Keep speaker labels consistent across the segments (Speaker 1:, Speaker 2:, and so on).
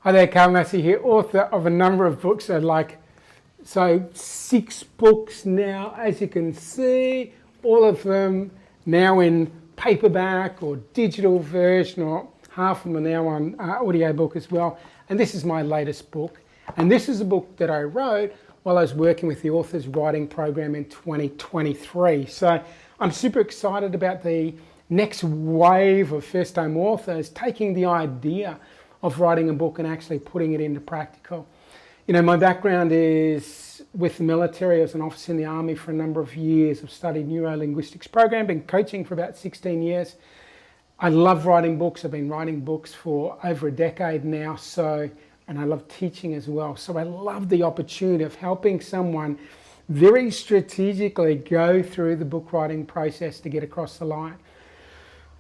Speaker 1: Hi there, Massy here, author of a number of books. So 6 books now, as you can see, all of them now in paperback or digital version, or half of them are now on audiobook as well. And this is my latest book. And this is a book that I wrote while I was working with the Authors Writing Program in 2023. So I'm super excited about the next wave of first-time authors taking the idea of writing a book and actually putting it into practical. You know, my background is with the military. I was an officer in the army for a number of years. I've studied neuro-linguistics program, been coaching for about 16 years. I love writing books. I've been writing books for over a decade now, and I love teaching as well. So I love the opportunity of helping someone very strategically go through the book writing process to get across the line.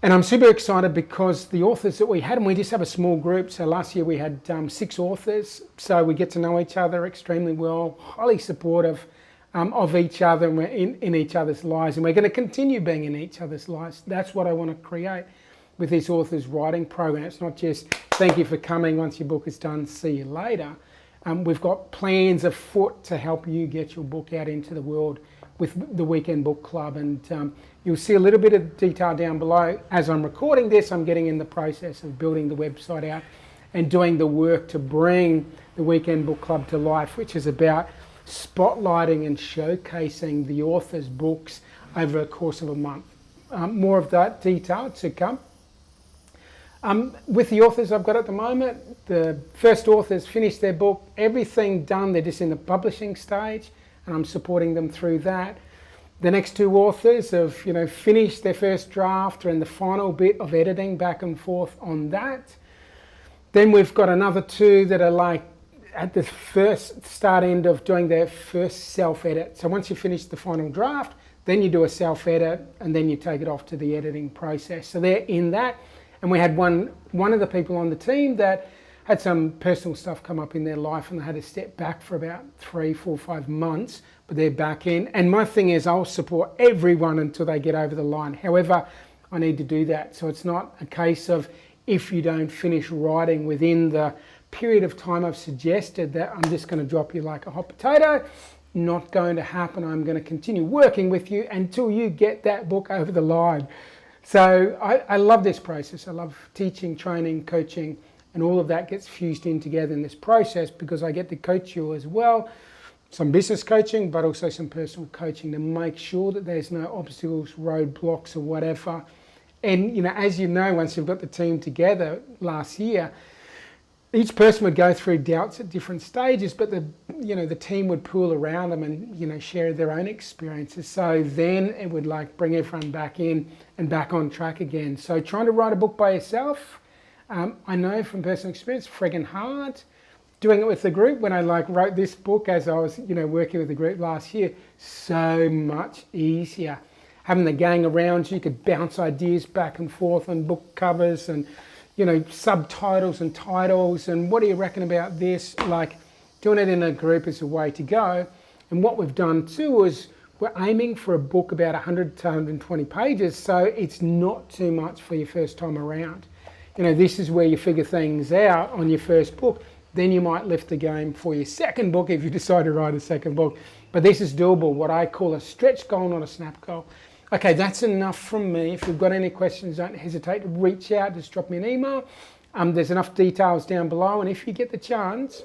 Speaker 1: And I'm super excited because the authors that we had, and we just have a small group. So last year we had 6 authors. So we get to know each other extremely well, highly supportive of each other, and we're in each other's lives. And we're going to continue being in each other's lives. That's what I want to create with this Authors Writing Program. It's not just thank you for coming, once your book is done, see you later. We've got plans afoot to help you get your book out into the world with the Weekend Book Club, and you'll see a little bit of detail down below. As I'm recording this, I'm getting in the process of building the website out and doing the work to bring the Weekend Book Club to life, which is about spotlighting and showcasing the author's books over a course of a month. More of that detail to come. With the authors I've got at the moment, the first authors finished their book, everything done, they're just in the publishing stage, and I'm supporting them through that. The next 2 authors have, finished their first draft, or in the final bit of editing back and forth on that. Then we've got another 2 that are like at the first start end of doing their first self-edit. So once you finish the final draft, then you do a self-edit, and then you take it off to the editing process. So they're in that. And we had one of the people on the team that had some personal stuff come up in their life, and they had to step back for about 3, 4, 5 months, but they're back in. And my thing is, I'll support everyone until they get over the line. However, I need to do that. So it's not a case of if you don't finish writing within the period of time I've suggested, that I'm just going to drop you like a hot potato. Not going to happen. I'm going to continue working with you until you get that book over the line. So I love this process. I love teaching, training, coaching, and all of that gets fused in together in this process, because I get to coach you as well. Some business coaching, but also some personal coaching to make sure that there's no obstacles, roadblocks, or whatever. And as you know, once you've got the team together last year, each person would go through doubts at different stages, but the team would pool around them and share their own experiences. So then it would bring everyone back in and back on track again. So trying to write a book by yourself, I know from personal experience, friggin' hard. Doing it with the group, when I wrote this book as I was working with the group last year, so much easier. Having the gang around you could bounce ideas back and forth on book covers and subtitles and titles, and what do you reckon about this? Doing it in a group is a way to go. And what we've done too is we're aiming for a book about 100 to 120 pages, so it's not too much for your first time around. This is where you figure things out on your first book. Then you might lift the game for your second book if you decide to write a second book. But this is doable, what I call a stretch goal, not a snap goal. Okay, that's enough from me. If you've got any questions, don't hesitate to reach out. Just drop me an email. There's enough details down below. And if you get the chance,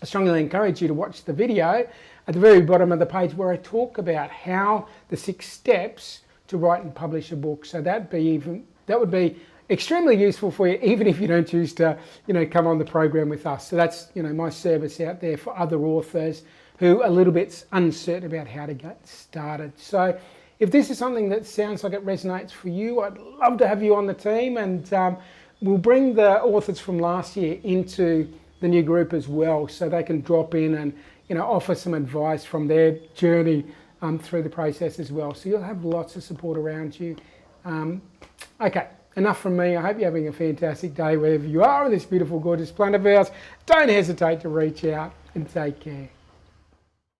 Speaker 1: I strongly encourage you to watch the video at the very bottom of the page where I talk about how the 6 steps to write and publish a book. So that would be extremely useful for you, even if you don't choose to, come on the program with us. So that's, my service out there for other authors who are a little bit uncertain about how to get started. So if this is something that sounds like it resonates for you, I'd love to have you on the team, and we'll bring the authors from last year into the new group as well, so they can drop in and offer some advice from their journey through the process as well. So you'll have lots of support around you. Okay, enough from me. I hope you're having a fantastic day wherever you are in this beautiful, gorgeous planet of ours. Don't hesitate to reach out, and take care.